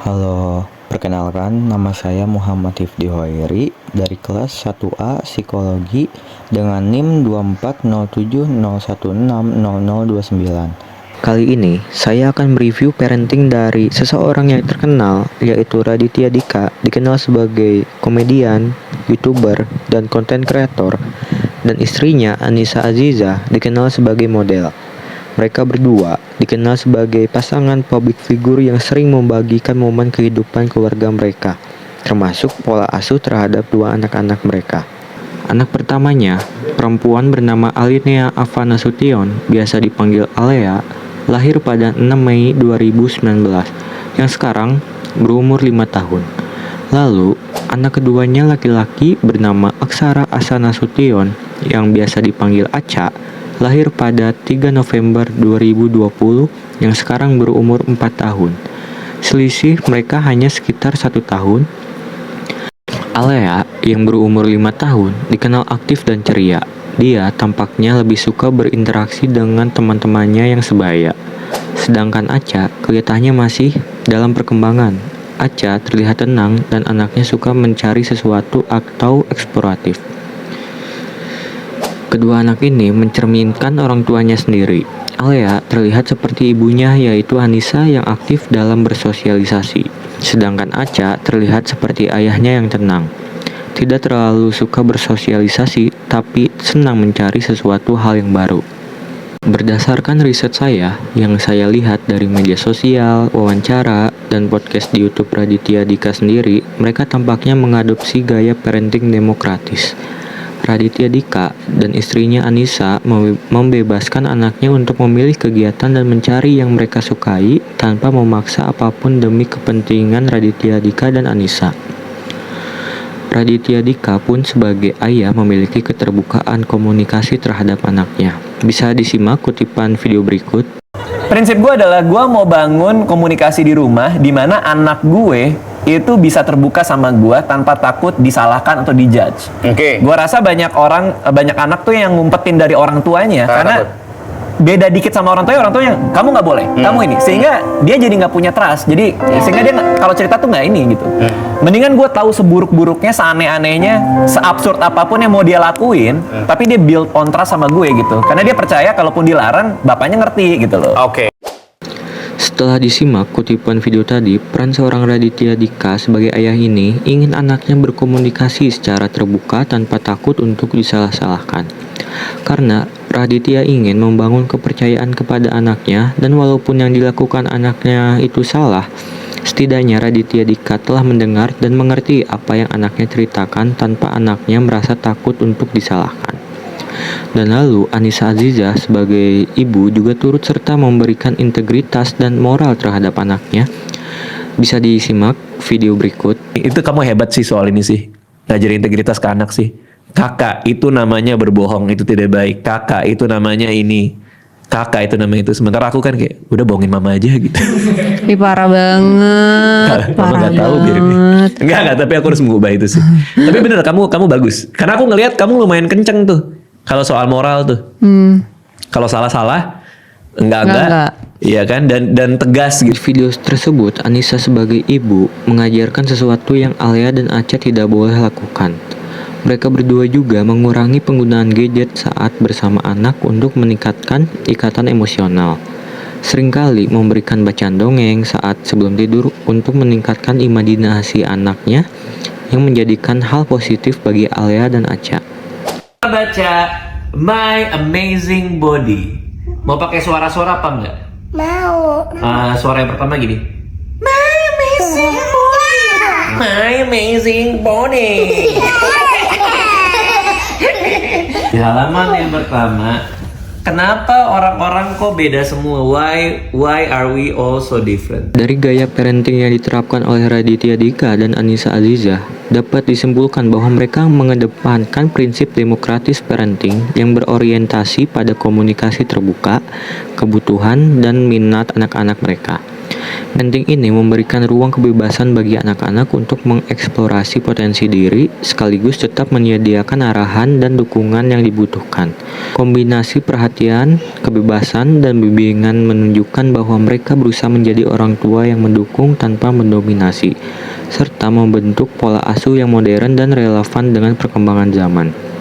Halo, perkenalkan nama saya Muhammad Hifdi Hoiri dari kelas 1A Psikologi dengan NIM 24070160029. Kali ini saya akan mereview parenting dari seseorang yang terkenal, yaitu Raditya Dika, dikenal sebagai komedian, YouTuber, dan konten kreator, dan istrinya Anissa Aziza dikenal sebagai model. Mereka berdua dikenal sebagai pasangan public figure yang sering membagikan momen kehidupan keluarga mereka, termasuk pola asuh terhadap dua anak-anak mereka. Anak pertamanya, perempuan bernama Alinea Ava Nasution, biasa dipanggil Alea, lahir pada 6 Mei 2019, yang sekarang berumur 5 tahun. Lalu, anak keduanya laki-laki bernama Aksara Asa Nasution, yang biasa dipanggil Aca, lahir pada 3 November 2020 yang sekarang berumur 4 tahun. Selisih mereka hanya sekitar 1 tahun. Alea yang berumur 5 tahun dikenal aktif dan ceria. Dia tampaknya lebih suka berinteraksi dengan teman-temannya yang sebaya. Sedangkan Aca kelihatannya masih dalam perkembangan. Aca terlihat tenang dan anaknya suka mencari sesuatu atau eksploratif. Kedua anak ini mencerminkan orang tuanya sendiri. Alea terlihat seperti ibunya, yaitu Anissa yang aktif dalam bersosialisasi. Sedangkan Aca terlihat seperti ayahnya yang tenang. Tidak terlalu suka bersosialisasi, tapi senang mencari sesuatu hal yang baru. Berdasarkan riset saya, yang saya lihat dari media sosial, wawancara, dan podcast di YouTube Raditya Dika sendiri, mereka tampaknya mengadopsi gaya parenting demokratis. Raditya Dika dan istrinya Anissa membebaskan anaknya untuk memilih kegiatan dan mencari yang mereka sukai tanpa memaksa apapun demi kepentingan Raditya Dika dan Anissa. Raditya Dika pun sebagai ayah memiliki keterbukaan komunikasi terhadap anaknya. Bisa disimak kutipan video berikut. Prinsip gue adalah gue mau bangun komunikasi di rumah di mana anak gue itu bisa terbuka sama gue tanpa takut disalahkan atau dijudge. Oke. Gue rasa banyak anak tuh yang ngumpetin dari orang tuanya karena takut. beda dikit sama orang tuanya kamu nggak boleh, kamu ini, sehingga dia jadi nggak punya trust. Jadi sehingga dia kalau cerita tuh nggak ini gitu. Mendingan gue tahu seburuk-buruknya, seaneh-anehnya, seabsurd apapun yang mau dia lakuin, tapi dia build on trust sama gue gitu. Karena dia percaya kalaupun dilarang, bapaknya ngerti gitu loh. Oke. Setelah disimak kutipan video tadi, peran seorang Raditya Dika sebagai ayah ini ingin anaknya berkomunikasi secara terbuka tanpa takut untuk disalah-salahkan. Karena Raditya ingin membangun kepercayaan kepada anaknya, dan walaupun yang dilakukan anaknya itu salah, setidaknya Raditya Dika telah mendengar dan mengerti apa yang anaknya ceritakan tanpa anaknya merasa takut untuk disalahkan. Dan lalu Anissa Aziza sebagai ibu juga turut serta memberikan integritas dan moral terhadap anaknya. Bisa disimak video berikut. Itu kamu hebat sih soal ini sih, ngajarin integritas ke anak sih. Kakak itu namanya berbohong, itu tidak baik. Kakak itu namanya ini, kakak itu namanya itu. Sementara aku kan kayak udah bohongin mama aja gitu. Ih, parah banget, Mama parah nggak tahu biarin nih. banget. Enggak, tapi aku harus mengubah itu sih. Tapi bener, kamu bagus. Karena aku ngelihat kamu lumayan kenceng tuh kalau soal moral tuh. Kalau salah-salah enggak. Iya kan, dan tegas Di gitu. video tersebut, Anissa sebagai ibu mengajarkan sesuatu yang Alea dan Aca tidak boleh lakukan. Mereka berdua juga mengurangi penggunaan gadget saat bersama anak untuk meningkatkan ikatan emosional. Seringkali memberikan bacaan dongeng saat sebelum tidur untuk meningkatkan imajinasi anaknya, yang menjadikan hal positif bagi Alea dan Aca. Baca My Amazing Body. Mau pakai suara-suara apa enggak? Mau. Suara yang pertama gini. My Amazing Body. My Amazing Body. Di halaman yang pertama, kenapa orang-orang kok beda semua? Why are we all so different? Dari gaya parenting yang diterapkan oleh Raditya Dika dan Anissa Aziza, dapat disimpulkan bahwa mereka mengedepankan prinsip demokratis parenting yang berorientasi pada komunikasi terbuka, kebutuhan, dan minat anak-anak mereka. Parenting ini memberikan ruang kebebasan bagi anak-anak untuk mengeksplorasi potensi diri, sekaligus tetap menyediakan arahan dan dukungan yang dibutuhkan. Kombinasi perhatian, kebebasan, dan bimbingan menunjukkan bahwa mereka berusaha menjadi orang tua yang mendukung tanpa mendominasi, serta membentuk pola asuh yang modern dan relevan dengan perkembangan zaman.